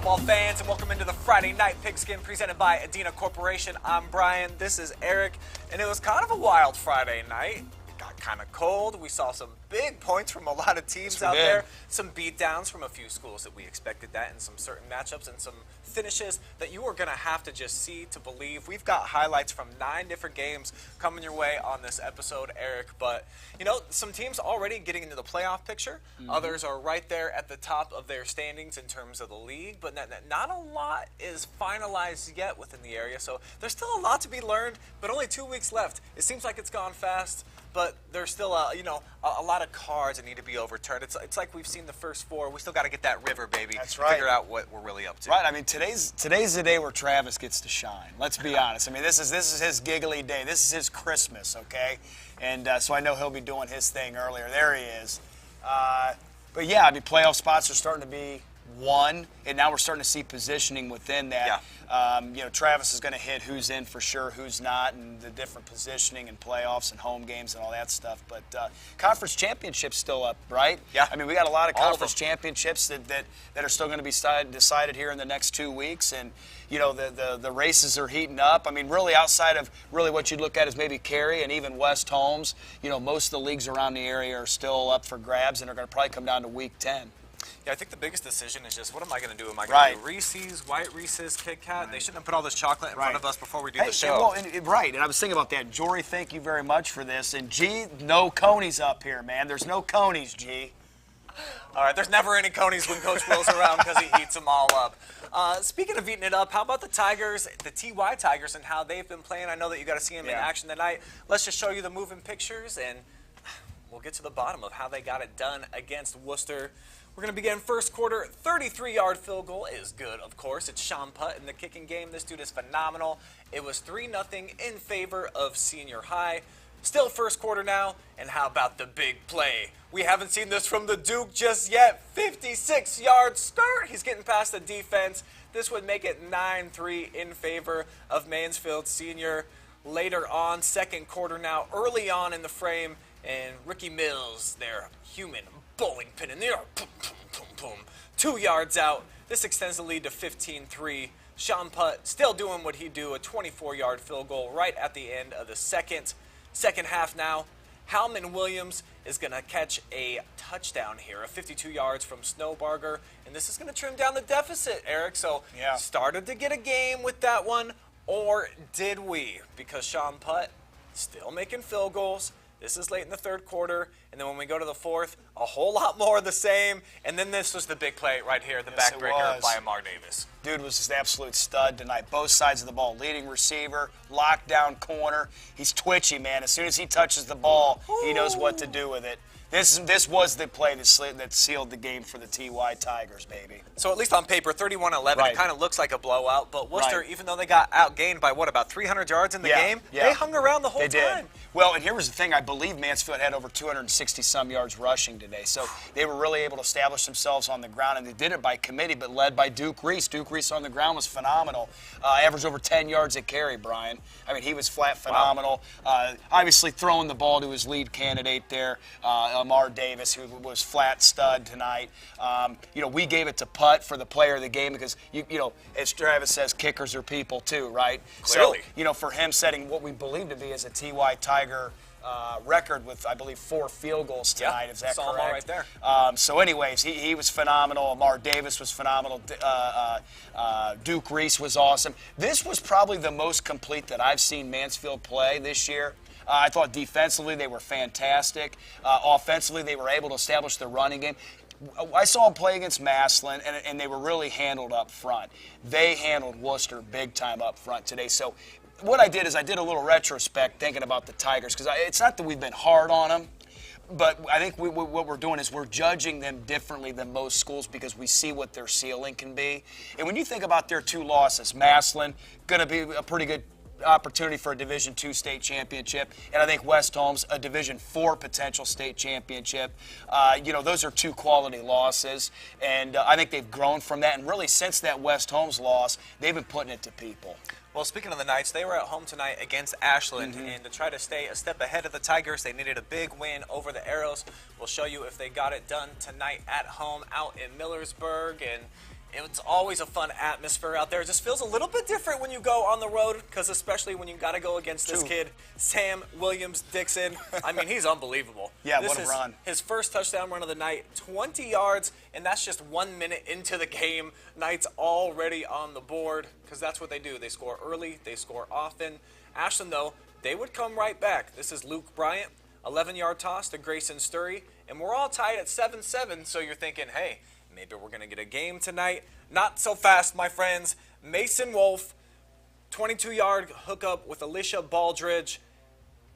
football fans, and welcome into the Friday Night Pigskin presented by Adena Corporation. I'm Brian, this is Eric, and it was kind of a wild Friday night. It got kind of cold. We saw some big points from a lot of teams out there, some beatdowns from a few schools that we expected that, and some certain matchups and some finishes that you are going to have to just see to believe. We've got highlights from 9 different games coming your way on this episode, Eric, but you know, some teams already getting into the playoff picture. Others are right there at the top of their standings in terms of the league, but not a lot is finalized yet within the area, so there's still a lot to be learned, but only 2 weeks left. It seems like it's gone fast, but there's still a lot of cards that need to be overturned. It's like we've seen the first 4. We still got to get that river, baby. That's right. Figure out what we're really up to. Right. I mean, today's the day where Travis gets to shine. Let's be honest. I mean, this is his giggly day. This is his Christmas, okay? And so I know he'll be doing his thing earlier. There he is. But yeah, I mean, playoff spots are starting to be won, and now we're starting to see positioning within that. Yeah. You know, Travis is going to hit who's in for sure, who's not, and the different positioning and playoffs and home games and all that stuff. But conference championships still up, right? Yeah. I mean, we got a lot of All conference championships that are still going to be decided here in the next 2 weeks, and you know the races are heating up. I mean, really outside of really what you'd look at is maybe Cary and even West Holmes. You know, most of the leagues around the area are still up for grabs, and are going to probably come down to week 10. Yeah, I think the biggest decision is just, what am I going to do? Am I going to do Reese's, White Reese's, Kit Kat? They shouldn't have put all this chocolate in front of us before we do the show. And I was thinking about that. Jory, thank you very much for this. And G, no conies up here, man. There's no conies, G. All right, there's never any conies when Coach Will's around because he eats them all up. Speaking of eating it up, how about the Tigers, the TY Tigers, and how they've been playing? I know that you got to see them in action tonight. Let's just show you the moving pictures, and we'll get to the bottom of how they got it done against Worcester. We're going to begin first quarter. 33-yard field goal is good, of course. It's Sean Putt in the kicking game. This dude is phenomenal. It was 3-0 in favor of Senior High. Still first quarter now, and how about the big play? We haven't seen this from the Duke just yet. 56-yard start. He's getting past the defense. This would make it 9-3 in favor of Mansfield Senior. Later on, second quarter now, early on in the frame, and Ricky Mills, their human bowling pin in the air, boom, boom, boom, boom. 2 yards out. This extends the lead to 15-3. Sean Putt still doing what he do, a 24-yard field goal right at the end of the second half now. Howman Williams is going to catch a touchdown here, a 52 yards from Snowbarger, and this is going to trim down the deficit, Eric. So started to get a game with that one, or did we? Because Sean Putt still making field goals. This is late in the third quarter, and then when we go to the fourth, a whole lot more of the same. And then this was the big play right here, the backbreaker by Amar Davis. Dude was just an absolute stud tonight. Both sides of the ball, leading receiver, lockdown corner. He's twitchy, man. As soon as he touches the ball, he knows what to do with it. This was the play that sealed the game for the TY Tigers, baby. So at least on paper, 31-11, it kind of looks like a blowout. But Worcester, even though they got outgained by, about 300 yards in the game, they hung around the whole time. Did. Well, and here was the thing. I believe Mansfield had over 260-some yards rushing today. So they were really able to establish themselves on the ground, and they did it by committee, but led by Duke Reese. Duke Reese on the ground was phenomenal. Averaged over 10 yards at carry, Brian. I mean, he was flat phenomenal. Obviously throwing the ball to his lead candidate there, Amar Davis, who was flat stud tonight. You know, we gave it to Putt for the player of the game because, you know, as Travis says, kickers are people too, right? Clearly. So, you know, for him setting what we believe to be as a TY Tiger record with, I believe, 4 field goals tonight. Is that correct? All right there. So anyways, he was phenomenal. Amar Davis was phenomenal. Duke Reese was awesome. This was probably the most complete that I've seen Mansfield play this year. I thought defensively they were fantastic. Offensively, they were able to establish the running game. I saw them play against Massillon, and they were really handled up front. They handled Worcester big time up front today. So what I did is I did a little retrospect thinking about the Tigers, because it's not that we've been hard on them, but I think what we're doing is we're judging them differently than most schools because we see what their ceiling can be. And when you think about their 2 losses, Massillon, going to be a pretty good opportunity for a Division II state championship, and I think West Holmes a Division IV potential state championship. You know, those are 2 quality losses, and I think they've grown from that. And really, since that West Holmes loss, they've been putting it to people. Well, speaking of the Knights, they were at home tonight against Ashland, and to try to stay a step ahead of the Tigers, they needed a big win over the Arrows. We'll show you if they got it done tonight at home out in Millersburg, and It's always a fun atmosphere out there. It just feels a little bit different when you go on the road, because especially when you got to go against this kid, Sam Williams-Dixon. I mean, he's unbelievable. Yeah, this what a is run. His first touchdown run of the night, 20 yards, and that's just 1 minute into the game. Knight's already on the board, because that's what they do. They score early, they score often. Ashland, though, they would come right back. This is Luke Bryant, 11-yard toss to Grayson Sturry, and we're all tied at 7-7, so you're thinking, hey, maybe we're going to get a game tonight. Not so fast, my friends. Mason Wolf, 22-yard hookup with Alicia Baldridge.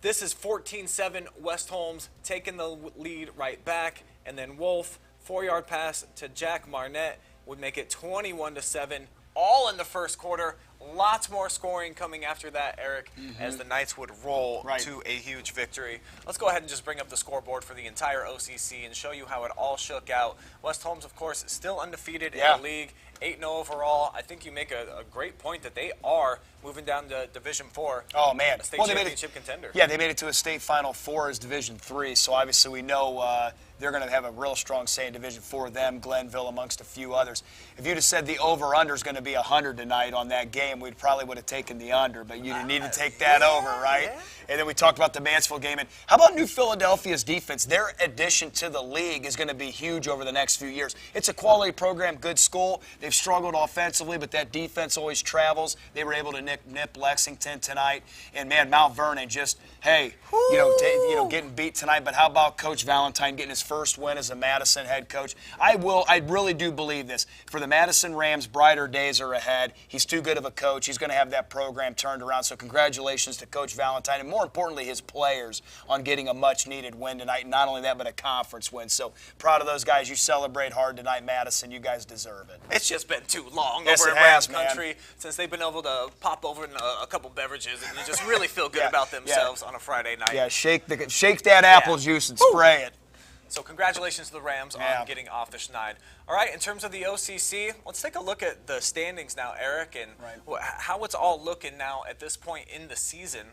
This is 14-7. West Holmes taking the lead right back. And then Wolf, 4-yard pass to Jack Marnett would make it 21-7. All in the first quarter. Lots more scoring coming after that, Eric, as the Knights would roll to a huge victory. Let's go ahead and just bring up the scoreboard for the entire OCC and show you how it all shook out. West Holmes, of course, still undefeated in the league, 8-0 overall. I think you make a great point that they are moving down to Division 4. Oh, man. A state championship contender. Yeah, they made it to a state Final Four as Division 3, so obviously we know they're going to have a real strong say in Division 4, them, Glenville, amongst a few others. If you'd have said the over-under is going to be 100 tonight on that game, we probably would have taken the under, but you didn't need to take that over, right? Yeah. And then we talked about the Mansfield game. And how about New Philadelphia's defense? Their addition to the league is going to be huge over the next few years. It's a quality program, good school. They've struggled offensively, but that defense always travels. They were able to nip Lexington tonight. And, man, Mount Vernon just, hey, getting beat tonight. But how about Coach Valentine getting his first win as a Madison head coach? I really do believe this. For the Madison Rams, brighter days are ahead. He's too good of a coach. He's going to have that program turned around. So congratulations to Coach Valentine, and more importantly, his players on getting a much-needed win tonight. And not only that, but a conference win. So proud of those guys. You celebrate hard tonight, Madison. You guys deserve it. It's just been too long over in Rams country since they've been able to pop over in a couple beverages, and you just really feel good about themselves on a Friday night. Yeah, shake that apple juice and spray it. So congratulations to the Rams on getting off the schneid. All right, in terms of the OCC, let's take a look at the standings now, Eric, and how it's all looking now at this point in the season.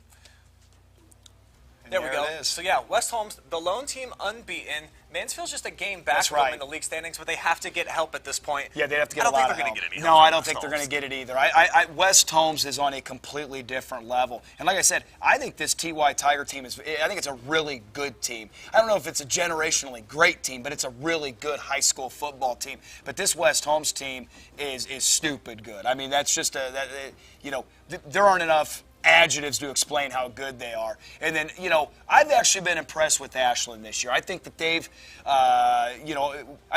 There we go. So, yeah, West Holmes, the lone team unbeaten. Mansfield's just a game back from them in the league standings, but they have to get help at this point. Yeah, they have to get a lot of help. I don't think they're going to get any help. No, I don't think they're going to get it either. West Holmes is on a completely different level. And like I said, I think this TY Tiger team I think it's a really good team. I don't know if it's a generationally great team, but it's a really good high school football team. But this West Holmes team is stupid good. I mean, that's just there aren't enough adjectives to explain how good they are. And then, I've actually been impressed with Ashland this year. I think that they've, I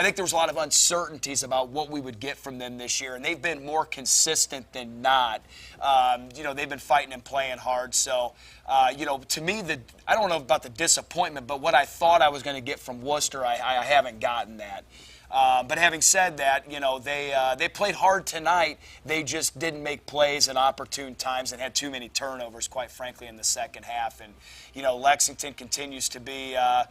think there was a lot of uncertainties about what we would get from them this year, and they've been more consistent than not. They've been fighting and playing hard. So, to me, I don't know about the disappointment, but what I thought I was going to get from Worcester, I haven't gotten that. But having said that, they played hard tonight. They just didn't make plays at opportune times and had too many turnovers, quite frankly, in the second half. And, Lexington continues to be, a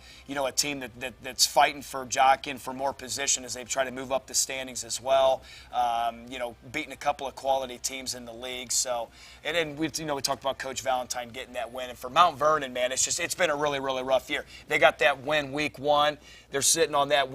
team that's fighting for jockeying for more position as they try to move up the standings as well. Beating a couple of quality teams in the league. So, and then we talked about Coach Valentine getting that win. And for Mount Vernon, man, it's been a really, really rough year. They got that win week 1. They're sitting on that,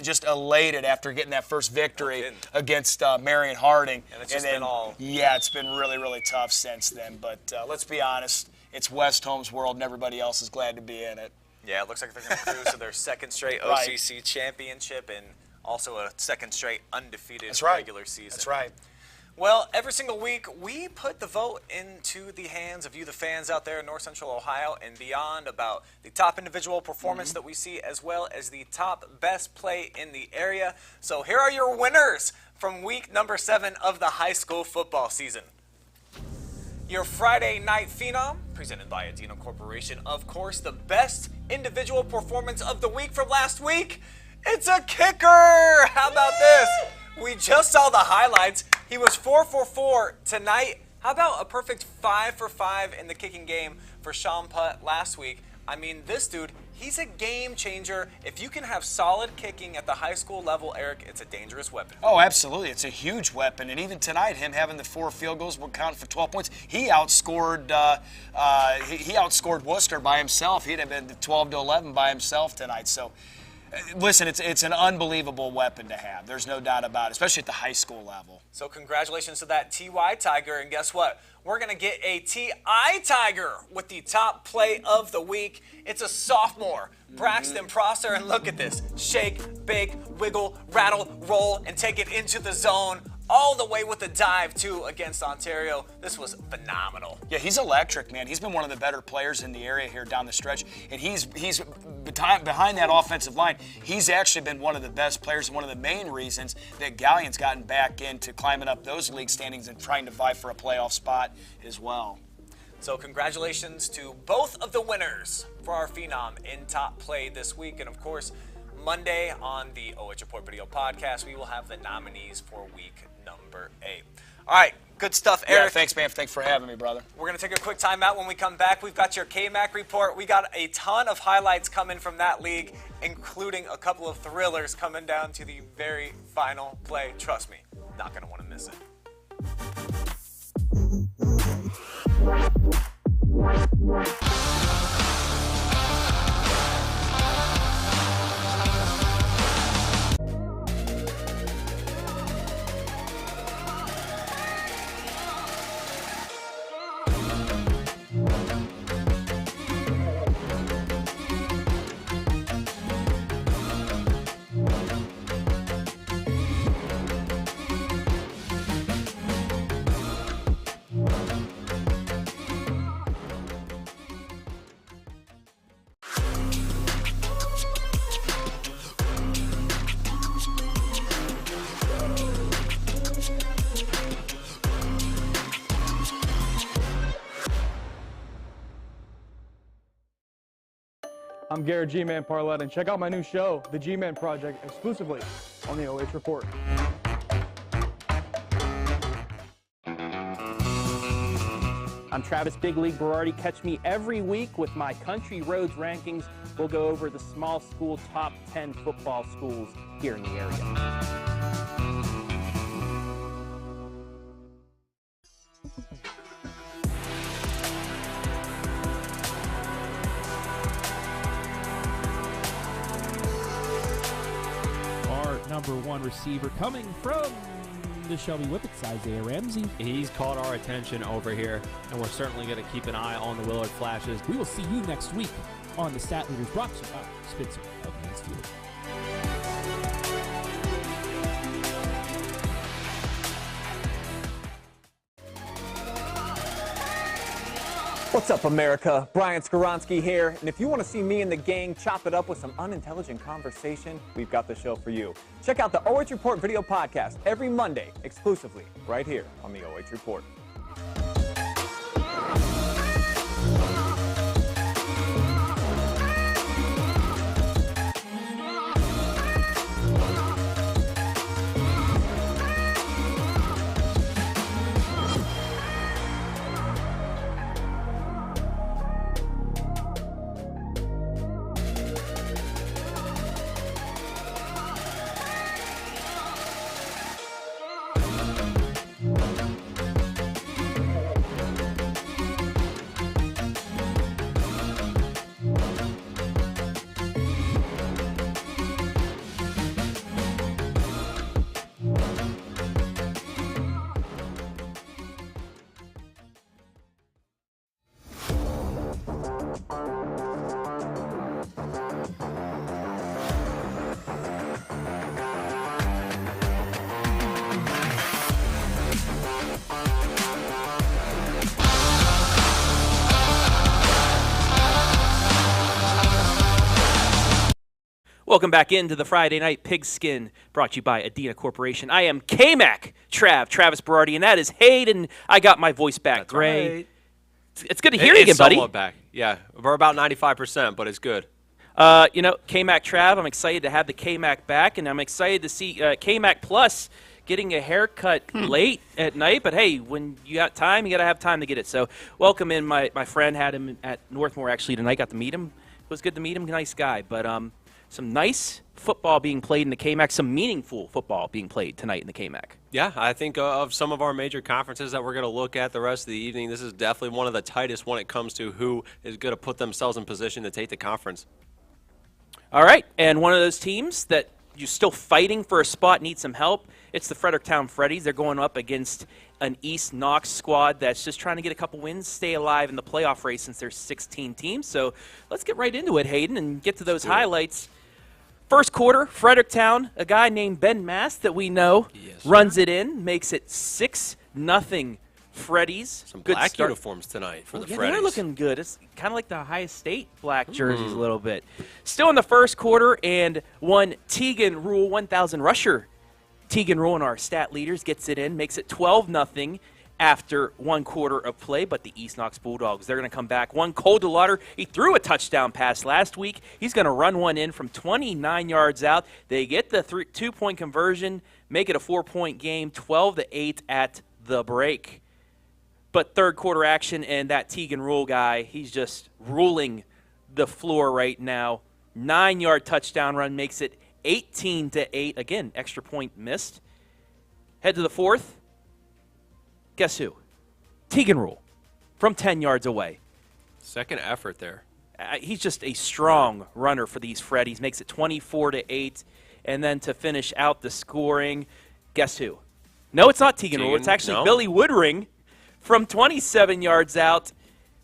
just elated after getting that first victory against Marion Harding. And it's been all. Yeah, it's been really, really tough since then. But let's be honest, it's West Holmes' world, and everybody else is glad to be in it. Yeah, it looks like they're going to cruise to their second straight OCC championship and also a second straight undefeated regular season. That's right. Well, every single week, we put the vote into the hands of you, the fans out there in North Central Ohio and beyond, about the top individual performance that we see, as well as the top best play in the area. So here are your winners from week number 7 of the high school football season. Your Friday Night Phenom, presented by Adino Corporation. Of course, the best individual performance of the week from last week. It's a kicker! How about this? We just saw the highlights. He was 4 for 4 tonight. How about a perfect 5 for 5 in the kicking game for Sean Putt last week? I mean, this dude, he's a game changer. If you can have solid kicking at the high school level, Eric, it's a dangerous weapon. Oh, absolutely. It's a huge weapon. And even tonight, him having the 4 field goals will count for 12 points. He outscored Worcester by himself. He'd have been 12-11 by himself tonight. So Listen, it's an unbelievable weapon to have. There's no doubt about it, especially at the high school level. So congratulations to that TY Tiger, and guess what? We're going to get a TI Tiger with the top play of the week. It's a sophomore, Braxton Prosser, and look at this. Shake, bake, wiggle, rattle, roll, and take it into the zone. All the way with the dive, too, against Ontario. This was phenomenal. Yeah, he's electric, man. He's been one of the better players in the area here down the stretch. And he's behind that offensive line. He's actually been one of the best players and one of the main reasons that Gilead's gotten back into climbing up those league standings and trying to vie for a playoff spot as well. So congratulations to both of the winners for our Phenom in top play this week. And, of course, Monday on the OH Report Video Podcast, we will have the nominees for week number 8. All right, good stuff, Eric. Yeah, thanks, man. Thanks for having me, brother. We're going to take a quick timeout. When we come back, we've got your KMAC report. We got a ton of highlights coming from that league, including a couple of thrillers coming down to the very final play. Trust me, not going to want to miss it. I'm Garrett G-Man Parlett, and check out my new show, The G-Man Project, exclusively on the OH Report. I'm Travis Big League Berardi. Catch me every week with my Country Roads rankings. We'll go over the small school top 10 football schools here in the area. Number 1 receiver coming from the Shelby Whippets, Isaiah Ramsey. He's caught our attention over here, and we're certainly going to keep an eye on the Willard Flashes. We will see you next week on the Stat Leaders, brought to you by Spencer of Mansfield. What's up, America? Brian Skoronsky here, and if you want to see me and the gang chop it up with some unintelligent conversation, we've got the show for you. Check out the OH Report Video Podcast every Monday, exclusively right here on the OH Report. Welcome back into the Friday Night Pigskin, brought to you by Adena Corporation. I am KMAC Travis Berardi, and that is Hayden. I got my voice back. That's Gray. right. It's good to hear you again, buddy. It's somewhat back. Yeah, we're about 95%, but it's good. KMAC Trav, I'm excited to have the KMAC back, and I'm excited to see KMAC Plus getting a haircut late at night. But, hey, when you got time, you got to have time to get it. So welcome in. My friend had him at Northmor actually tonight. Got to meet him. It was good to meet him. Nice guy. But some nice football being played in the KMAC, some meaningful football being played tonight in the KMAC. Yeah, I think of some of our major conferences that we're going to look at the rest of the evening, this is definitely one of the tightest when it comes to who is going to put themselves in position to take the conference. All right, and one of those teams that you're still fighting for a spot, need some help, it's the Fredericktown Freddies. They're going up against an East Knox squad that's just trying to get a couple wins, stay alive in the playoff race since there's 16 teams. So let's get right into it, Hayden, and get to those highlights. First quarter, Fredericktown, a guy named Ben Mast that we know, runs it in, makes it 6-0 Freddies. Some Good black start. uniforms tonight for the Yeah, Freddies. they're looking good. It's kind of like the Ohio State black jerseys a little bit. Still in the first quarter, and one Tegan Rule 1000 rusher. Tegan Rule, and our stat leaders, gets it in, makes it 12-0 after 1 quarter of play. But the East Knox Bulldogs, they're going to come back. One Cole DeLauder, he threw a touchdown pass last week. He's going to run one in from 29 yards out. They get the 2-point conversion, make it a 4-point game, 12-8 at the break. But third quarter action, and that Tegan Rule guy, he's just ruling the floor right now. 9-yard touchdown run makes it 18-8. Again, extra point missed. Head to the fourth. Guess who? Tegan Rule from 10 yards away. Second effort there. He's just a strong runner for these Freddies. Makes it 24-8. And then to finish out the scoring, guess who? No, it's not Tegan Rule. It's actually Billy Woodring from 27 yards out.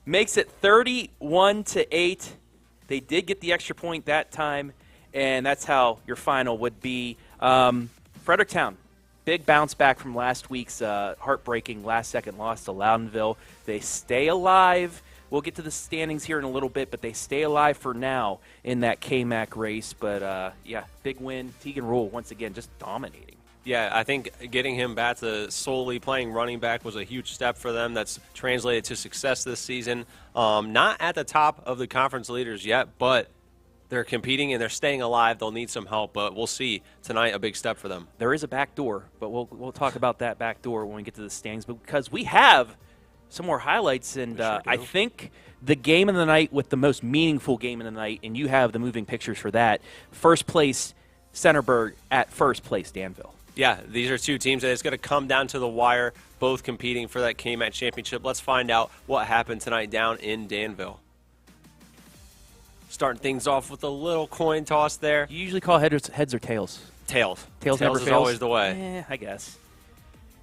Makes it 31-8. They did get the extra point that time, and that's how your final would be. Fredericktown, big bounce back from last week's heartbreaking last-second loss to Loudonville. They stay alive. We'll get to the standings here in a little bit, but they stay alive for now in that KMAC race. But, yeah, big win. Tegan Rule, once again, just dominating. Yeah, I think getting him back to solely playing running back was a huge step for them. That's translated to success this season. Not at the top of the conference leaders yet, but they're competing and they're staying alive. They'll need some help, but we'll see tonight, a big step for them. There is a back door, but we'll talk about that back door when we get to the standings. But because we have some more highlights, and I think the game of the night with the most meaningful game of the night, and you have the moving pictures for that, first place Centerburg at first place Danville. Yeah, these are two teams that it's going to come down to the wire, both competing for that KMAC championship. Let's find out what happened tonight down in Danville. Starting things off with a little coin toss there. You usually call heads or tails? Tails. Tails never is fails. Always the way. I guess.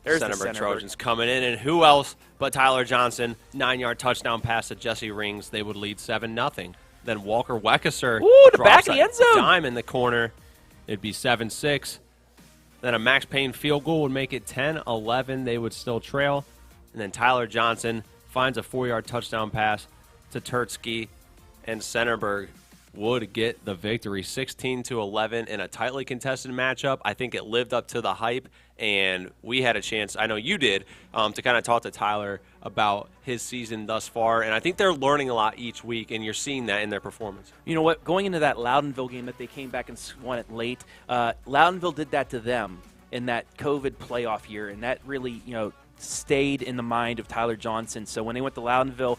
There's the Centerburg Trojans coming in, and who else but Tyler Johnson, 9-yard touchdown pass to Jesse Rings. They would lead 7-0. Then Walker Weckesser the back of the end zone. Dime in the corner. It'd be 7-6. Then a Max Payne field goal would make it 10-11. They would still trail. And then Tyler Johnson finds a 4-yard touchdown pass to Turtsky, and Centerburg would get the victory, 16-11 in a tightly contested matchup. I think it lived up to the hype, and we had a chance, I know you did, to kind of talk to Tyler about his season thus far. And I think they're learning a lot each week, and you're seeing that in their performance. You know what? Going into that Loudonville game that they came back and won it late, Loudonville did that to them in that COVID playoff year, and that really, stayed in the mind of Tyler Johnson. So when they went to Loudonville,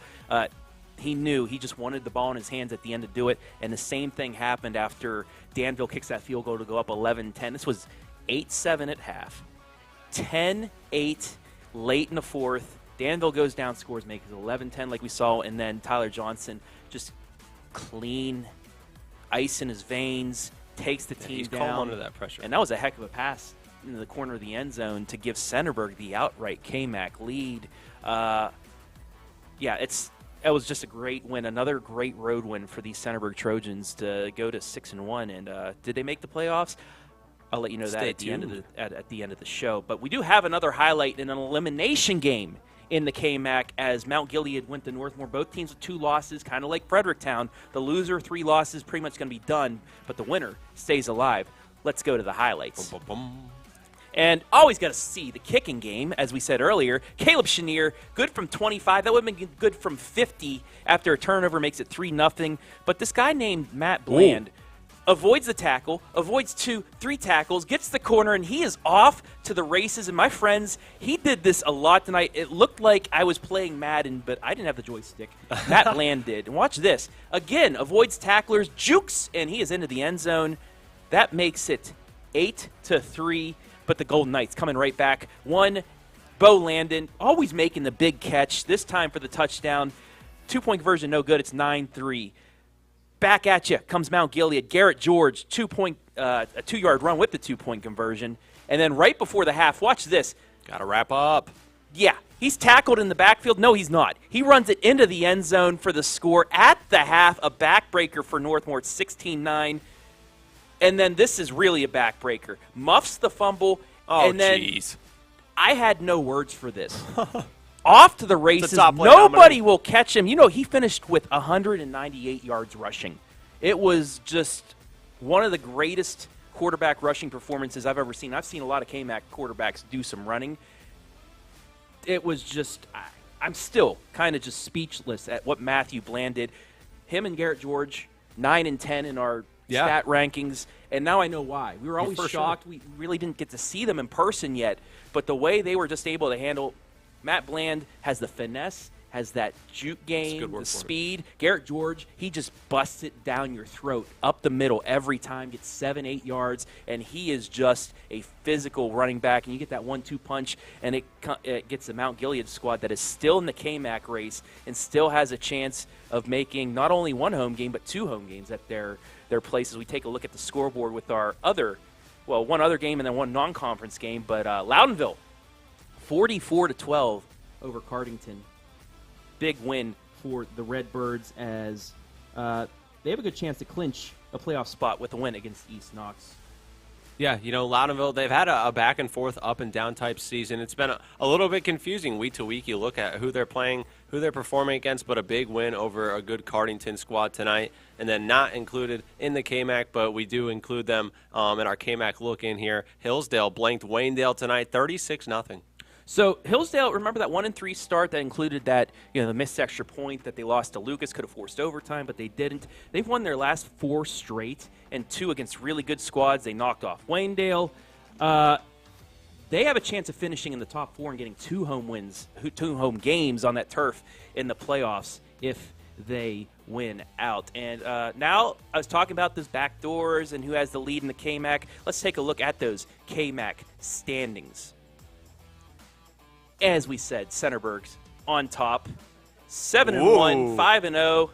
he knew he just wanted the ball in his hands at the end to do it, and the same thing happened after Danville kicks that field goal to go up 11-10. This was 8-7 at half, 10-8 late in the fourth. Danville goes down, scores, makes it 11-10 like we saw, and then Tyler Johnson just clean, ice in his veins, takes the team he's down. calm under that pressure. And that was a heck of a pass into the corner of the end zone to give Centerburg the outright KMAC lead. It was just a great win, another great road win for these Centerburg Trojans to go to 6-1. And did they make the playoffs? I'll let you know that at the end of the show. But we do have another highlight in an elimination game in the KMAC as Mount Gilead went to Northmor. Both teams with 2 losses, kind of like Fredericktown. The loser, 3 losses, pretty much going to be done, but the winner stays alive. Let's go to the highlights. Boom, boom, boom. And always got to see the kicking game, as we said earlier. Caleb Chenier, good from 25. That would have been good from 50 after a turnover, makes it 3-0. But this guy named Matt Bland avoids the tackle, avoids 2-3 tackles, gets the corner, and he is off to the races. And my friends, he did this a lot tonight. It looked like I was playing Madden, but I didn't have the joystick. Matt Bland did. And watch this. Again, avoids tacklers, jukes, and he is into the end zone. That makes it 8-3. But the Golden Knights coming right back. One, Bo Landon, always making the big catch, this time for the touchdown. 2-point conversion, no good. It's 9-3. Back at you comes Mount Gilead. Garrett George, a 2-yard run with the 2-point conversion. And then right before the half, watch this. Got to wrap up. Yeah, he's tackled in the backfield. No, he's not. He runs it into the end zone for the score at the half, a backbreaker for Northmor. It's 16-9. And then this is really a backbreaker. Muffs the fumble. Oh, and then jeez. I had no words for this. Off to the races. top play Nobody will catch him. You know, he finished with 198 yards rushing. It was just one of the greatest quarterback rushing performances I've ever seen. I've seen a lot of KMAC quarterbacks do some running. It was just, I'm still kind of just speechless at what Matthew Bland did. Him and Garrett George, 9 and 10 in our stat rankings, and now I know why. We were always shocked. Sure. We really didn't get to see them in person yet, but the way they were just able to handle, Matt Bland has the finesse, has that juke game, the speed. Garrett George, he just busts it down your throat, up the middle every time, gets 7-8 yards, and he is just a physical running back. And you get that 1-2 punch, and it gets the Mount Gilead squad that is still in the KMAC race and still has a chance of making not only one home game but 2 home games at their places. We take a look at the scoreboard with our one other game and then one non-conference game. But Loudonville, 44-12 over Cardington. Big win for the Redbirds as they have a good chance to clinch a playoff spot with a win against East Knox. Yeah, you know, Loudonville, they've had a back and forth, up and down type season. It's been a little bit confusing week to week. You look at who they're playing, who they're performing against, but a big win over a good Cardington squad tonight. And then not included in the KMAC, but we do include them in our KMAC look in here. Hillsdale blanked Waynedale tonight, 36-0. So Hillsdale, remember that 1-3 start that included that, the missed extra point that they lost to Lucas, could have forced overtime, but they didn't. They've won their last 4 straight, and 2 against really good squads. They knocked off Waynedale. They have a chance of finishing in the top 4 and getting 2 home games on that turf in the playoffs if they win out. And now I was talking about those back doors and who has the lead in the KMAC. Let's take a look at those KMAC standings. As we said, Centerburg's on top, 7-1, 5-0.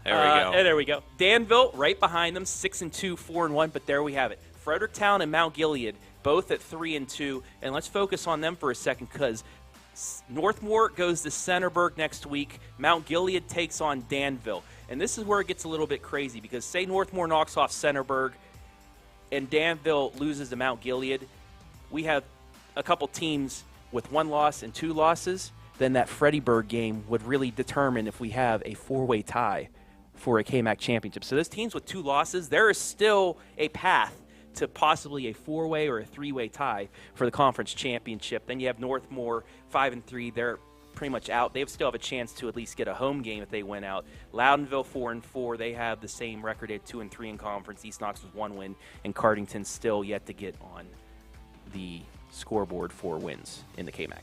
There we go. And there we go. Danville right behind them, 6-2, 4-1. But there we have it. Fredericktown and Mount Gilead both at 3-2. And let's focus on them for a second because Northmor goes to Centerburg next week. Mount Gilead takes on Danville. And this is where it gets a little bit crazy because say Northmor knocks off Centerburg and Danville loses to Mount Gilead. We have a couple teams with 1 loss and 2 losses, then that Freddyburg game would really determine if we have a 4-way tie for a KMAC championship. So those teams with 2 losses, there is still a path to possibly a 4-way or a 3-way tie for the conference championship. Then you have Northmor 5-3. They're pretty much out. They still have a chance to at least get a home game if they win out. Loudonville 4-4. They have the same record at 2-3 in conference. East Knox with 1 win, and Cardington still yet to get on the scoreboard for wins in the KMAC.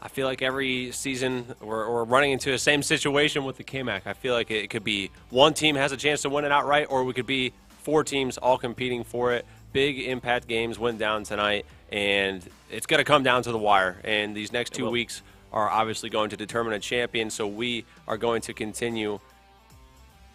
I feel like every season we're running into the same situation with the KMAC. I feel like it could be one team has a chance to win it outright, or we could be 4 teams all competing for it. Big impact games went down tonight, and it's going to come down to the wire. And these next 2 weeks are obviously going to determine a champion, so we are going to continue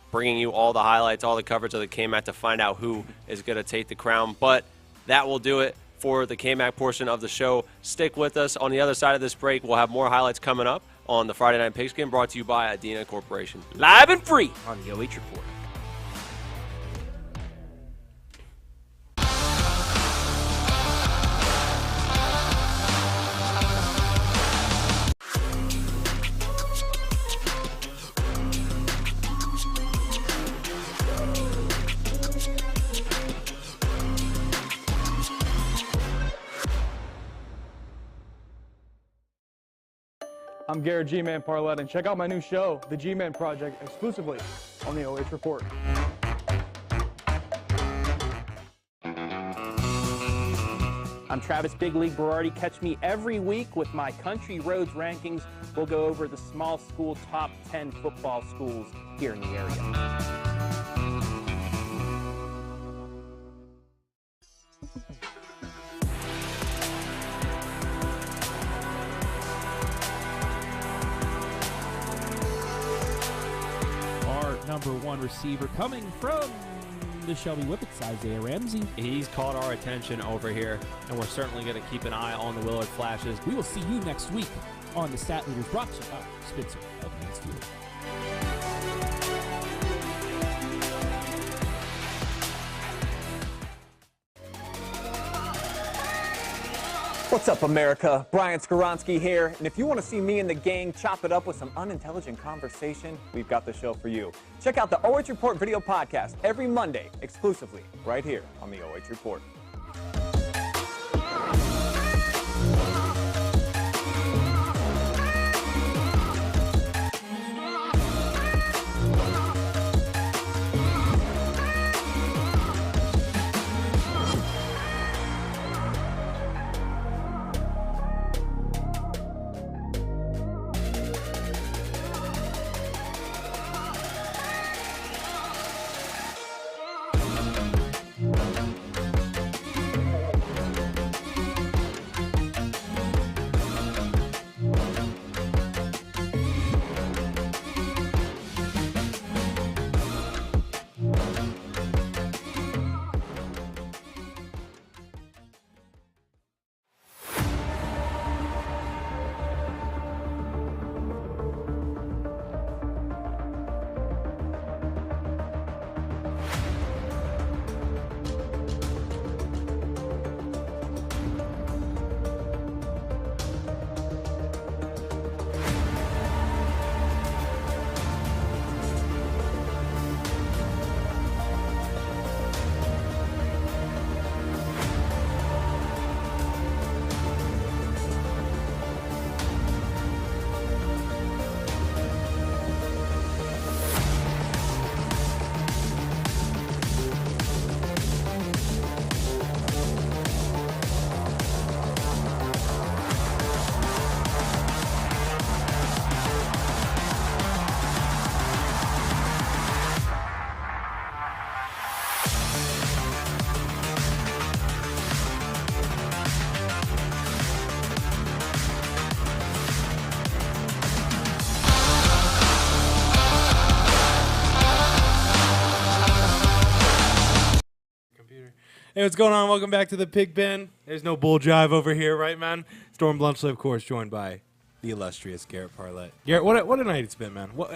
bringing you all the highlights, all the coverage of the KMAC to find out who is going to take the crown. But that will do it for the KMAC portion of the show. Stick with us. On the other side of this break, we'll have more highlights coming up on the Friday Night Pigskin, brought to you by Adena Corporation. Live and free on the OH Report. I'm Garrett G-Man Parlett, and check out my new show, The G-Man Project, exclusively on the OH Report. I'm Travis Big League Berardi. Catch me every week with my Country Roads rankings. We'll go over the small school top 10 football schools here in the area. Number 1 #1 receiver coming from the Shelby Whippets, Isaiah Ramsey. He's caught our attention over here, and we're certainly going to keep an eye on the Willard Flashes. We will see you next week on the Stat Leaders, brought to you by Spitzer of Mansfield. What's up, America? Brian Skoronsky here, and if you want to see me and the gang chop it up with some unintelligent conversation, we've got the show for you. Check out the OH Report video podcast every Monday, exclusively right here on the OH Report. Hey, what's going on? Welcome back to the Pig Pen. There's no bull jive over here, right, man? Storm Blunchley, of course, joined by the illustrious Garrett Parlett. Garrett, what a night it's been, man. What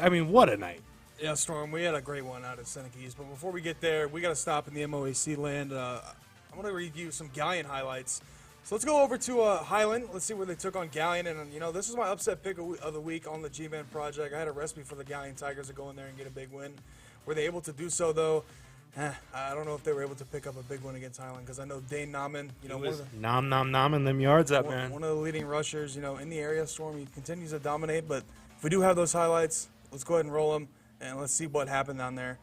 a night. Yeah, Storm, we had a great one out at Seneca East, but before we get there, we got to stop in the MOAC land. I'm going to review some Galleon highlights. So let's go over to Highland. Let's see where they took on Galleon. And, you know, this is my upset pick of the week on the G-Man Project. I had a recipe for the Galleon Tigers to go in there and get a big win. Were they able to do so, though? I don't know if they were able to pick up a big one against Highland, because I know Dane Nauman, you know, nom them yards up, man. One of the leading rushers, you know, in the area. Storm, he continues to dominate, but if we do have those highlights, let's go ahead and roll them, and let's see what happened down there.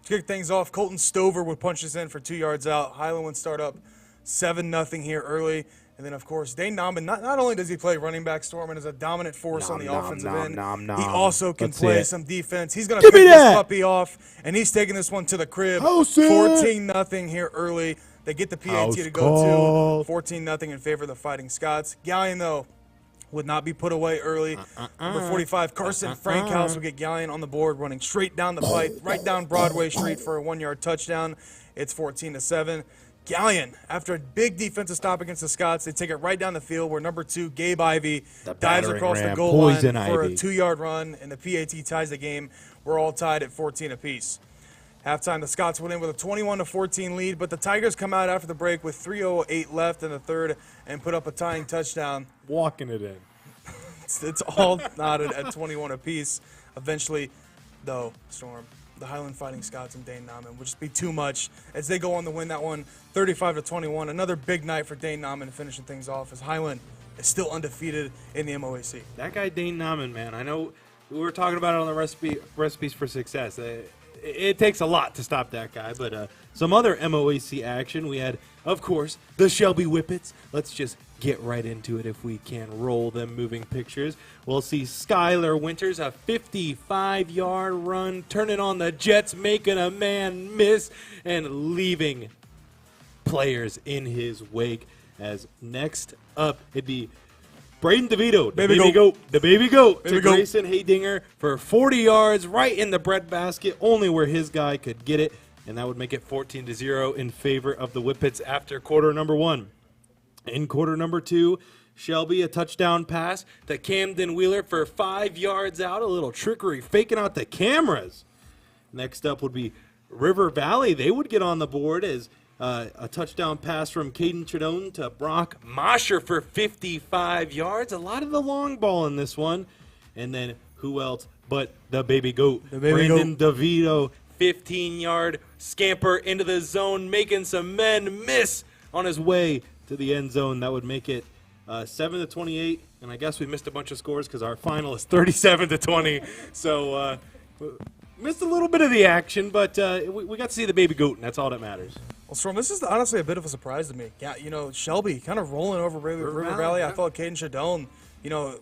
To kick things off, Colton Stover would punch us in for 2 yards out. Highland would start up 7-0 here early. And then, of course, Dane Nauman, not only does he play running back, Storm, and is a dominant force on the offensive end, he also can play some defense. He's going to pick this puppy off, and he's taking this one to the crib. 14-0 here early. They get the PAT to go to 14-0 in favor of the Fighting Scots. Galleon, though, would not be put away early. Number 45, Carson Frankhouse would get Galleon on the board, running straight down the pipe, right down Broadway Street for a 1-yard touchdown. It's 14-7. Galleon, after a big defensive stop against the Scots, they take it right down the field where number 2, Gabe Ivey, dives across the goal line for a 2-yard run, and the PAT ties the game. We're all tied at 14 apiece. Halftime, the Scots went in with a 21-14 lead, but the Tigers come out after the break with 3:08 left in the third and put up a tying touchdown. Walking it in. It's all knotted at 21 apiece. Eventually, though, Storm, the Highland Fighting Scots and Dane Nauman would just be too much as they go on to win that one 35-21. Another big night for Dane Nauman finishing things off as Highland is still undefeated in the MOAC. That guy Dane Nauman, man, I know we were talking about it on the recipes for success. It takes a lot to stop that guy, but some other MOAC action. We had, of course, the Shelby Whippets. Let's just get right into it if we can roll them moving pictures. We'll see Skylar Winters, a 55-yard run, turning on the Jets, making a man miss, and leaving players in his wake. As next up, it'd be Braden DeVito, the Baby baby goat. goat, the baby goat, Baby to goat. Grayson Haydinger for 40 yards right in the breadbasket, only where his guy could get it, and that would make it 14-0 in favor of the Whippets after quarter number 1. In quarter number 2, Shelby, a touchdown pass to Camden Wheeler for 5 yards out, a little trickery, faking out the cameras. Next up would be River Valley. They would get on the board as a touchdown pass from Caden Chidone to Brock Mosher for 55 yards. A lot of the long ball in this one. And then who else but the baby goat, Brandon DeVito, 15-yard scamper into the zone, making some men miss on his way to the end zone. That would make it 7-28. And I guess we missed a bunch of scores because our final is 37-20. So missed a little bit of the action, but we got to see the baby goat, and that's all that matters. Well, Storm, this is honestly a bit of a surprise to me. Yeah, Shelby kind of rolling over River Valley. I thought Caden Chidone,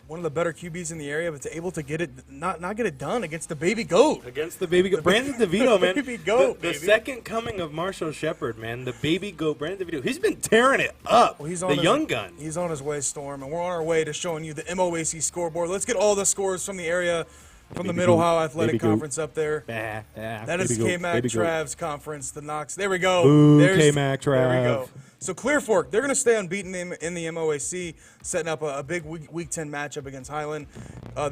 one of the better QBs in the area, but able to get it, not get it done against the baby goat. Against the baby goat. Brandon DeVito, man. Baby goat, the second coming of Marshall Shepard, man. The baby goat, Brandon DeVito. He's been tearing it up. Well, the young gun. He's on his way, Storm, and we're on our way to showing you the MOAC scoreboard. Let's get all the scores from the area. From the Middle Ohio Athletic Conference up there. That is KMAC Trav's conference, the Knox. There we go. There's KMAC Trav. There we go. So Clear Fork, they're going to stay unbeaten in the MOAC, setting up a big Week 10 matchup against Highland.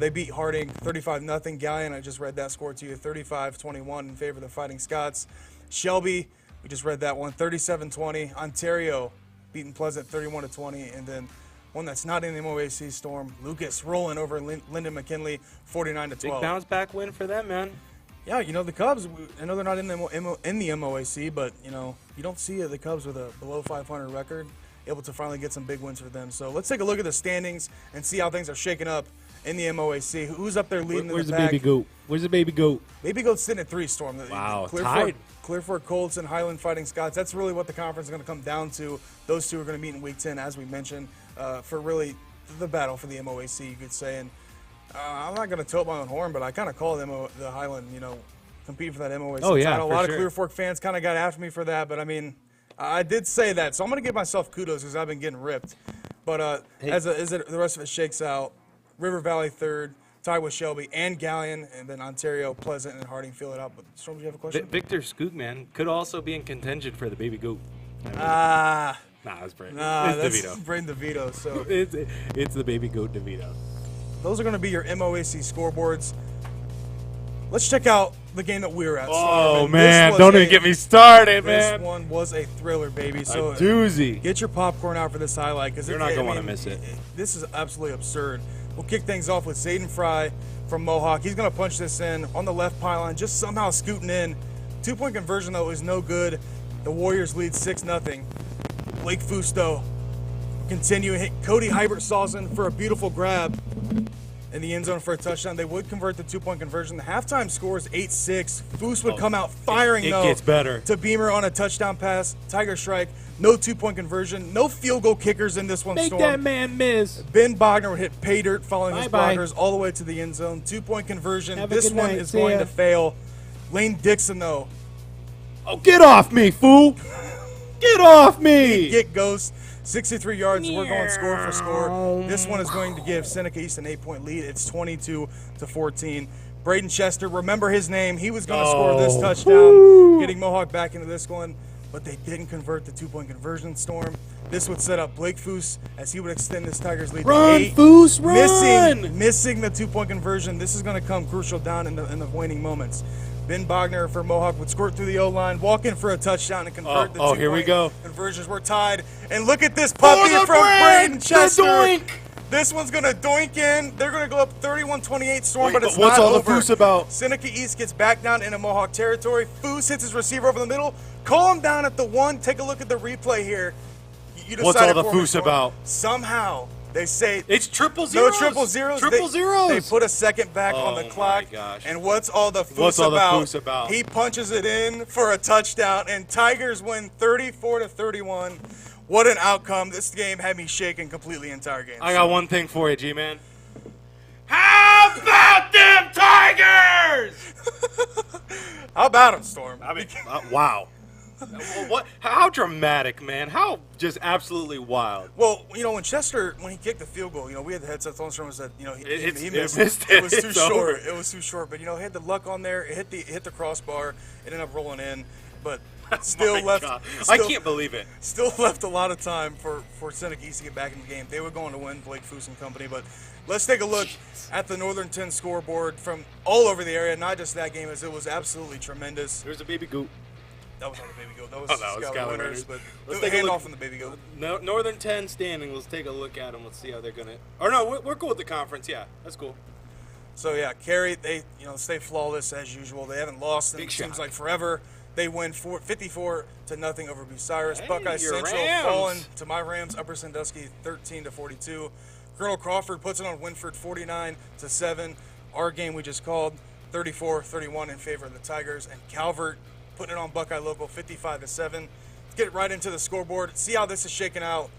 They beat Harding 35-0. Galleon, I just read that score to you, 35-21 in favor of the Fighting Scots. Shelby, we just read that one, 37-20. Ontario beating Pleasant 31-20, and then one that's not in the MOAC, Storm. Lucas rolling over Lyndon McKinley, 49-12. Big bounce back win for them, man. Yeah, the Cubs, I know they're not in the MOAC, but, you don't see the Cubs with a below 500 record able to finally get some big wins for them. So let's take a look at the standings and see how things are shaking up in the MOAC. Who's up there leading Where's in the the pack? baby goat? Where's the baby goat? Baby Goat's sitting at 3, Storm. Wow, tied. Clear Fork Colts and Highland Fighting Scots. That's really what the conference is going to come down to. Those two are going to meet in Week 10, as we mentioned, for really the battle for the MOAC, you could say. And I'm not going to tote my own horn, but I kind of call them the Highland, competing for that MOAC title. A lot of Clear Fork fans kind of got after me for that, but I mean, I did say that, so I'm going to give myself kudos because I've been getting ripped. But as the rest of it shakes out, River Valley 3rd, tied with Shelby and Galleon, and then Ontario, Pleasant, and Harding fill it up. But Storm, do you have a question? Victor Skoogman could also be in contention for the baby goat. Nah, it's Brandon. that's DeVito. Brandon DeVito. So it's the baby goat DeVito. Those are going to be your MOAC scoreboards. Let's check out the game that we were at. Oh, man. Don't even get me started, man. This one was a thriller, baby. So a doozy. Get your popcorn out for this highlight. Because you're not going to want to miss it. This is absolutely absurd. We'll kick things off with Zayden Fry from Mohawk. He's going to punch this in on the left pylon, just somehow scooting in. 2-point conversion, though, is no good. The Warriors lead 6-0. Blake Fusto continue hit Cody Hybert-Sawson for a beautiful grab in the end zone for a touchdown. They would convert the 2-point conversion. The halftime score is 8-6. Foose would come out firing, though. It gets better. To Beamer on a touchdown pass. Tiger strike. No 2-point conversion. No field goal kickers in this one, Make Storm. that man miss. Ben Bogner would hit pay dirt following his Bye-bye. blockers all the way to the end zone. 2-point conversion. Have a This good one night. is See going ya. to fail. Lane Dixon, though. Oh, get off me, fool. Get off me. Get Ghost. 63 yards. We're going score for score. This one is going to give Seneca East an 8-point lead. It's 22-14. Braden Chester, remember his name. He was going to score this touchdown, getting Mohawk back into this one, but they didn't convert the 2-point conversion, Storm. This would set up Blake Foose as he would extend this Tigers lead Run, to 8. Foose, run! Missing the 2-point conversion. This is going to come crucial down in the waning moments. Ben Bogner for Mohawk would squirt through the O-line, walk in for a touchdown, and convert the 2-point here we go. conversions. We're tied. And look at this puppy from Braden Chester. Doink. This one's going to doink in. They're going to go up 31-28 Storm, but it's what's not all over. the Foose about? Seneca East gets back down into Mohawk territory. Foose hits his receiver over the middle. Call him down at the 1. Take a look at the replay here. You What's decide all it the for me, Foose Storm. about? Somehow they say It's triple zeros. no triple zeros. Triple zeros. They put a second back on the my clock. gosh. And what's all the Foose What's all the about? Foose about? He punches it in for a touchdown, and Tigers win 34-31. What an outcome. This game had me shaking completely the entire game. I got one thing for you, G-Man. How about them Tigers? How about him, Storm? I mean, wow. What? How dramatic, man! How just absolutely wild. Well, when Chester, when he kicked the field goal, we had the headsets on. Someone said, he missed it. It was too It's short. over. It was too short. But he had the luck on there. It hit the crossbar. It ended up rolling in, but still My left. God. Still, I can't believe it. Still left a lot of time for Seneca East to get back in the game. They were going to win, Blake Foose and company. But let's take a look at the Northern 10 scoreboard from all over the area. Not just that game, as it was absolutely tremendous. There's a baby goat. That was not the baby goat. That was, Skylar Winners. Winners. But Let's the take a look. handoff from the baby goat. Northern 10 standing. Let's take a look at them. Let's see how they're gonna. Or no, we're cool with the conference. Yeah, that's cool. So yeah, Cary, they stay flawless as usual. They haven't lost in Big it seems shock. like forever. They win 54-0 over Bucyrus. Hey, Buckeye your Central Rams. falling to my Rams. Upper Sandusky 13-42. Colonel Crawford puts it on Winford 49-7. Our game we just called 34-31 in favor of the Tigers, and Calvert putting it on Buckeye Local 55-7. Let's get right into the scoreboard. See how this is shaking out.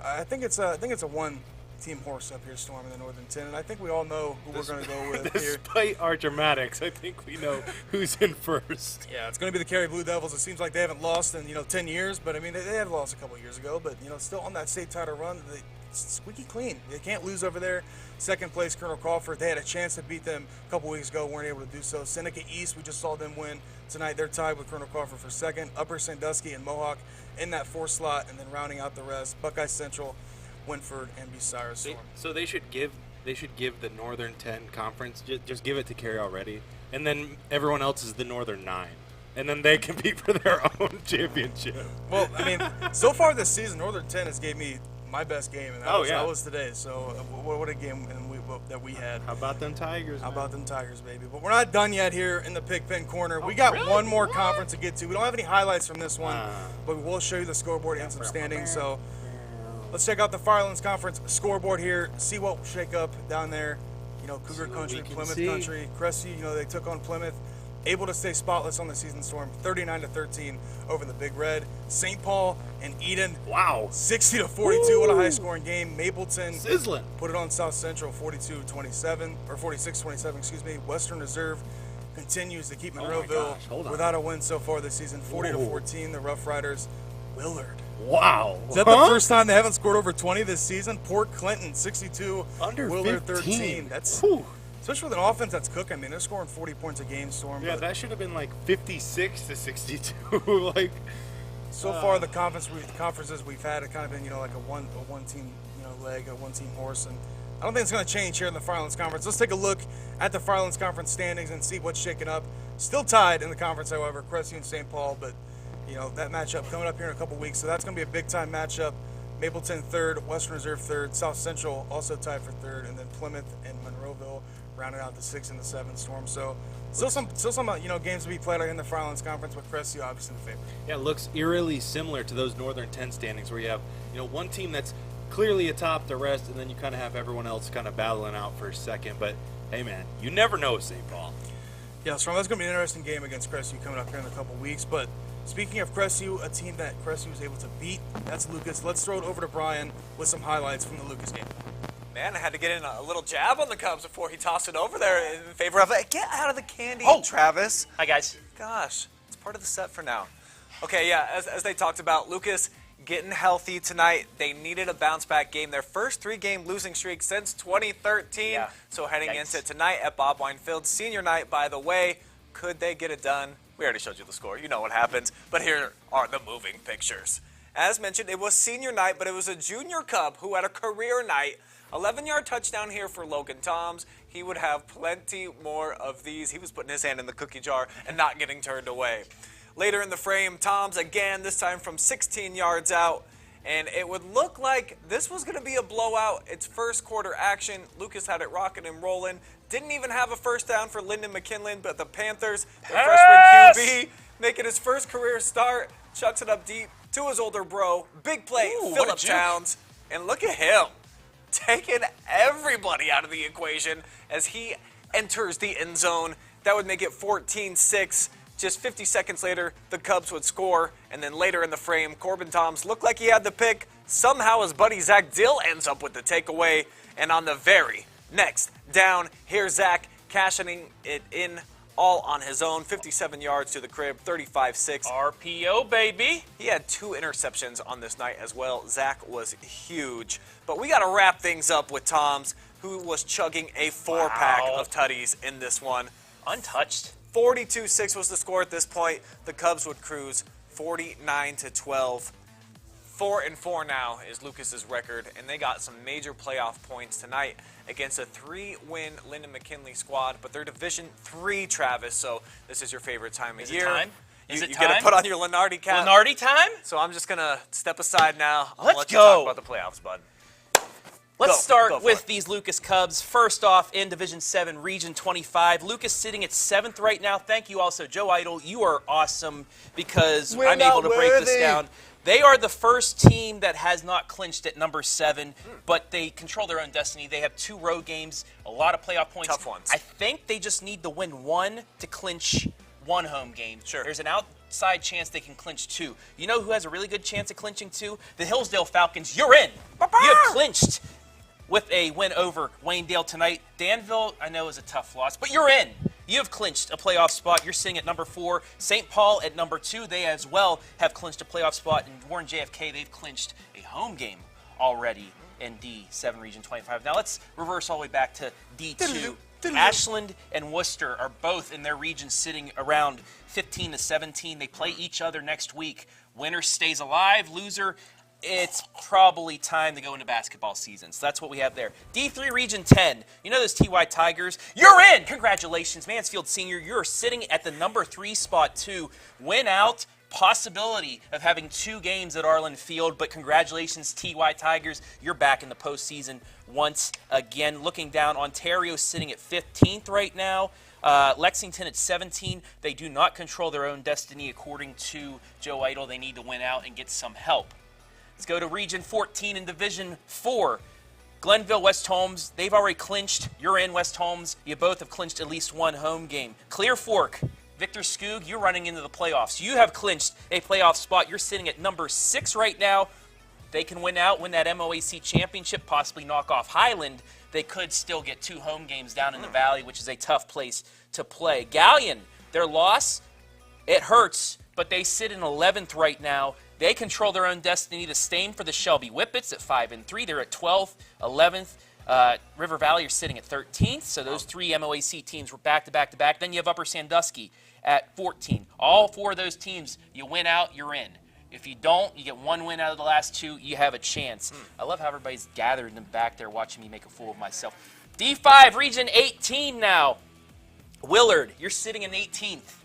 I think it's a one-team horse up here, Storm, in the Northern 10, and I think we all know who we're going to go with here. Despite our dramatics, I think we know who's in first. Yeah, it's going to be the Cary Blue Devils. It seems like they haven't lost in 10 years, but I mean they have lost a couple years ago. But still on that state title run, they squeaky clean. They can't lose over there. Second place, Colonel Crawford. They had a chance to beat them a couple weeks ago, weren't able to do so. Seneca East, we just saw them win tonight. They're tied with Colonel Crawford for second. Upper Sandusky and Mohawk in that fourth slot, and then rounding out the rest, Buckeye Central, Winford, and Bucyrus. So they should give the Northern 10 conference, just give it to Cary already, and then everyone else is the Northern 9, and then they compete for their own championship. Well, I mean, so far this season, Northern 10 has gave me my best game, and that was today. So what a game that we had. How about them Tigers? How about them Tigers, baby? But we're not done yet here in the Pigpen corner. We got one more conference to get to. We don't have any highlights from this one, but we will show you the scoreboard and some standings. So let's check out the Firelands Conference scoreboard here, see what will shake up down there. Cougar Country, Plymouth Country, Crestview, they took on Plymouth. Able to stay spotless on the season, Storm, 39-13 over the Big Red. St. Paul and Eden, Wow. 60-42. What a high-scoring game. Mapleton Sizzling. put it on South Central, 42-27, or 46-27, excuse me. Western Reserve continues to keep Monroeville without a win so far this season, 40-14. The Rough Riders, Willard. Wow. Is that the first time they haven't scored over 20 this season? Port Clinton, 62, Under Willard 15. 13. That's especially with an offense that's cooking. I mean, they're scoring 40 points a game, Storm. Yeah, but that should have been like 56-62. Like, so far, the conferences we've had have kind of been, like a one team, leg, a one team horse, and I don't think it's going to change here in the Firelands Conference. Let's take a look at the Firelands Conference standings and see what's shaking up. Still tied in the conference, however, Crestview and St. Paul, but that matchup coming up here in a couple weeks, so that's going to be a big time matchup. Mapleton third, Western Reserve third, South Central also tied for third, and then Plymouth and Monroeville rounded out the 6 and the 7 Storm. So still some games to be played in the Firelands Conference, with Crestview obviously in the favor. yeah, it looks eerily similar to those Northern 10 standings where you have, one team that's clearly atop the rest, and then you kind of have everyone else kind of battling out for a second. But hey, man, you never know with St. Paul. Yeah, Storm, that's going to be an interesting game against Crestview coming up here in a couple weeks. But speaking of Crestview, a team that Crestview was able to beat, that's Lucas. Let's throw it over to Brian with some highlights from the Lucas game. Man, I had to get in a little jab on the Cubs before he tossed it over there in favor of it. Get out of the candy, Travis. Hi, guys. Gosh, it's part of the set for now. Okay, yeah, as they talked about, Lucas getting healthy tonight. They needed a bounce-back game. Their first 3-game losing streak since 2013. Yeah. So heading into tonight at Bob Winefield Senior night, by the way, could they get it done? We already showed you the score. You know what happens. But here are the moving pictures. As mentioned, it was senior night, but it was a junior Cub who had a career night. 11-yard touchdown here for Logan Toms. He would have plenty more of these. He was putting his hand in the cookie jar and not getting turned away. Later in the frame, Toms again, this time from 16 yards out. And it would look like this was going to be a blowout. It's first quarter action. Lucas had it rocking and rolling. Didn't even have a first down for Lyndon McKinley, but the Panthers, the freshman QB, making his first career start, chucks it up deep to his older bro. Big play, Phillip Towns. And look at him, taking everybody out of the equation as he enters the end zone. That would make it 14-6. Just 50 seconds later, the Cubs would score, and then later in the frame, Corbin Toms looked like he had the pick. Somehow his buddy Zach Dill ends up with the takeaway, and on the very next down, here's Zach cashing it in all on his own. 57 yards to the crib, 35-6. RPO, baby. He had 2 interceptions on this night as well. Zach was huge. But we got to wrap things up with Tom's, who was chugging a 4-pack of tutties in this one. Untouched. 42-6 was the score at this point. The Cubs would cruise 49-12. 4-4 now is Lucas's record, and they got some major playoff points tonight against a 3-win Lyndon McKinley squad, but they're Division III, Travis, so this is your favorite time of year. Time? Is it you time? get to put on your Lenardi cap. Lenardi time? So I'm just going to step aside now. Let's let you go. talk about the playoffs, bud. Let's start with these Lucas Cubs. First off, in Division 7, Region 25. Lucas sitting at 7th right now. Thank you also, Joe Idle. You are awesome because I'm able to break this down. They are the first team that has not clinched at number 7, but they control their own destiny. They have 2 road games, a lot of playoff points. Tough ones. I think they just need to win 1 to clinch 1 home game. Sure. There's an outside chance they can clinch 2. You know who has a really good chance of clinching 2? The Hillsdale Falcons. You're in. You have clinched with a win over Waynedale tonight. Danville, I know, is a tough loss, but you're in. You have clinched a playoff spot. You're sitting at number 4. St. Paul at number 2. They as well have clinched a playoff spot. And Warren JFK, they've clinched a home game already in D7 Region 25. Now let's reverse all the way back to D2. Ashland and Worcester are both in their region sitting around 15-17. They play each other next week. Winner stays alive. Loser, it's probably time to go into basketball season. So that's what we have there. D3 Region 10. You know those TY Tigers? You're in! Congratulations, Mansfield Senior. You're sitting at the number 3 spot, too. Win out. Possibility of having 2 games at Arlen Field, but congratulations, TY Tigers. You're back in the postseason once again. Looking down, Ontario sitting at 15th right now. Lexington at 17. They do not control their own destiny, according to Joe Idle. They need to win out and get some help. Let's go to Region 14 in Division 4. Glenville, West Holmes, they've already clinched. You're in, West Holmes. You both have clinched at least 1 home game. Clear Fork, Victor Skoog, you're running into the playoffs. You have clinched a playoff spot. You're sitting at number 6 right now. They can win out, win that MOAC championship, possibly knock off Highland. They could still get 2 home games down in the Valley, which is a tough place to play. Galleon, their loss, it hurts, but they sit in 11th right now. They control their own destiny. The same for the Shelby Whippets at 5-3. They're at 12th, 11th. River Valley are sitting at 13th. So those 3 MOAC teams were back to back to back. Then you have Upper Sandusky at 14. All 4 of those teams, you win out, you're in. If you don't, you get 1 win out of the last 2, you have a chance. I love how everybody's gathered in the back there watching me make a fool of myself. D5, Region 18 now. Willard, you're sitting in 18th.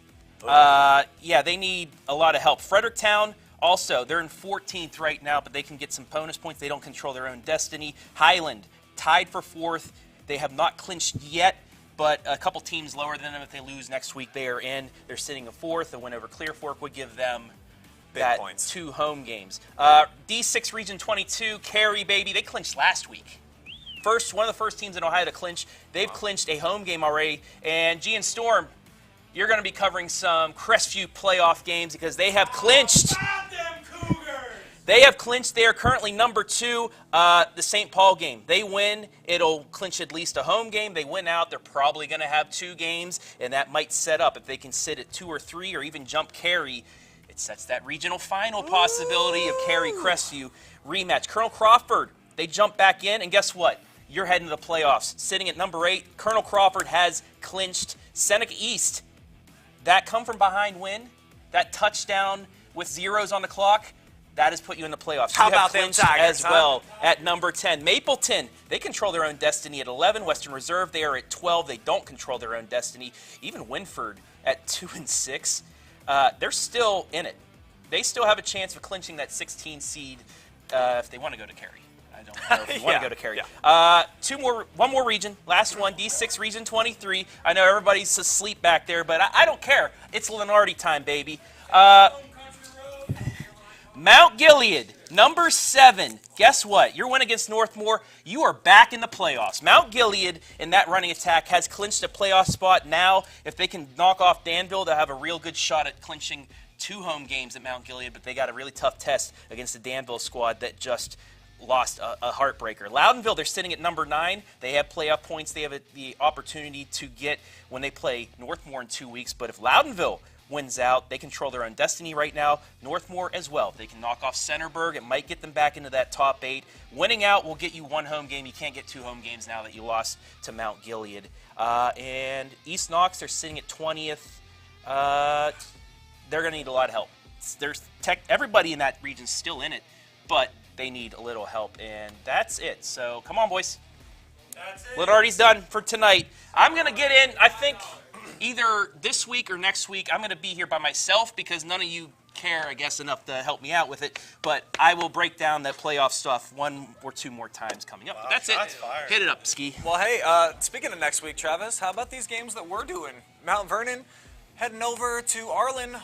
Yeah, they need a lot of help. Fredericktown, also, they're in 14th right now, but they can get some bonus points. They don't control their own destiny. Highland, tied for 4th. They have not clinched yet, but a couple teams lower than them, if they lose next week, they are in. They're sitting at 4th. A win over Clear Fork would give them that points. 2 home games. D6 Region 22, Cary, baby, they clinched last week. One of the first teams in Ohio to clinch. They've clinched a home game already. And G and Storm, you're going to be covering some Crestview playoff games because they have clinched. They have clinched. They are currently number 2. The St. Paul game. They win, it'll clinch at least a home game. They win out, they're probably going to have 2 games, and that might set up, if they can sit at 2 or 3 or even jump Cary, it sets that regional final possibility of Cary Crestview rematch. Colonel Crawford, they jump back in, and guess what? You're heading to the playoffs. Sitting at number 8, Colonel Crawford has clinched. Seneca East, that come-from-behind win, that touchdown with zeros on the clock, that has put you in the playoffs. How about them Tigers, as well at number 10. Mapleton, they control their own destiny at 11. Western Reserve, they are at 12. They don't control their own destiny. Even Winford at 2-6. They're still in it. They still have a chance of clinching that 16 seed if they want to go to Cary. I don't know if you want to go to Cary. One more region. Last one, D6 Region 23. I know everybody's asleep back there, but I don't care. It's Lenardi time, baby. Mount Gilead, number 7. Guess what? Your win against Northmor, you are back in the playoffs. Mount Gilead, in that running attack, has clinched a playoff spot now. If they can knock off Danville, they'll have a real good shot at clinching 2 home games at Mount Gilead, but they got a really tough test against the Danville squad that just lost a heartbreaker. Loudonville, they're sitting at number 9. They have playoff points. They have the opportunity to get when they play Northmor in 2 weeks. But if Loudonville wins out, they control their own destiny right now. Northmor as well. If they can knock off Centerburg, it might get them back into that top 8. Winning out will get you 1 home game. You can't get 2 home games now that you lost to Mount Gilead. And East Knox, they're sitting at 20th. They're going to need a lot of help. Everybody in that region's still in it, but they need a little help, and that's it. So come on, boys. That's it. Little done for tonight. I'm going to get in, I think, either this week or next week. I'm going to be here by myself because none of you care, I guess, enough to help me out with it. But I will break down that playoff stuff 1 or 2 more times coming up. Wow, but that's it. Fired. Hit it up, Ski. Well, hey, speaking of next week, Travis, how about these games that we're doing? Mount Vernon heading over to Arlen.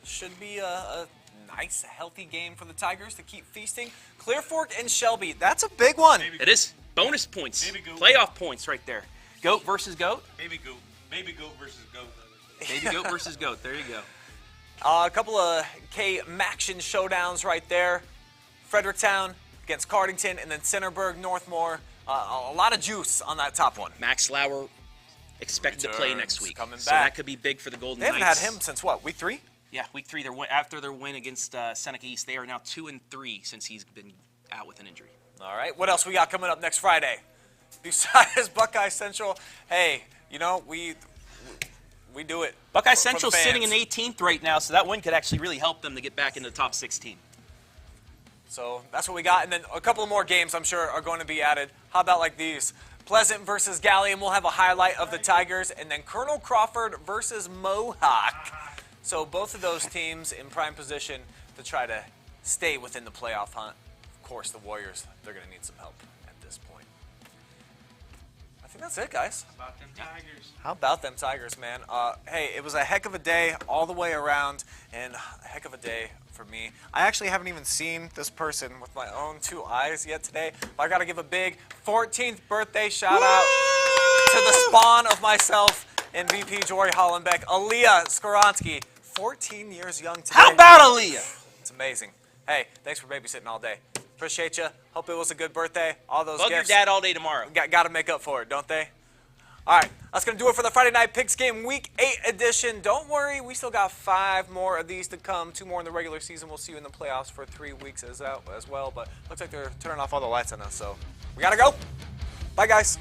Should be a nice, healthy game for the Tigers to keep feasting. Clear Fork and Shelby. That's a big one. It is. Bonus points. Playoff points right there. Goat versus goat. Baby goat. Baby goat versus goat. Baby goat versus goat. There you go. A couple of KMAC showdowns right there. Fredericktown against Cardington, and then Centerburg, Northmor. A lot of juice on that top one. Max Lauer expected to play next week. Coming so back. That could be big for the Golden They haven't Knights. had him since what, week 3? Yeah, week 3. After their win against Seneca East, they are now 2-3 since he's been out with an injury. All right, what else we got coming up next Friday? Besides Buckeye Central, hey, you know, we do it. Buckeye Central's sitting in 18th right now, so that win could actually really help them to get back into the top 16. So that's what we got, and then a couple more games I'm sure are going to be added. How about like these? Pleasant versus Gilead, and we'll have a highlight of the Tigers, and then Colonel Crawford versus Mohawk. So both of those teams in prime position to try to stay within the playoff hunt. Of course, the Warriors, they're going to need some help at this point. I think that's it, guys. How about them Tigers? How about them Tigers, man? Hey, it was a heck of a day all the way around, and a heck of a day for me. I actually haven't even seen this person with my own 2 eyes yet today, but I got to give a big 14th birthday shout out to the spawn of myself and VP Jory Hollenbeck, Aaliyah Skoronsky, 14 years young today. How about Aaliyah? It's amazing. Hey, thanks for babysitting all day. Appreciate you. Hope it was a good birthday. All those Bug gifts. your dad all day tomorrow. Got to make up for it, don't they? All right, that's going to do it for the Friday Night Pigskin Week 8 edition. Don't worry, we still got 5 more of these to come. 2 more in the regular season. We'll see you in the playoffs for 3 weeks as well. But looks like they're turning off all the lights on us, so we got to go. Bye, guys.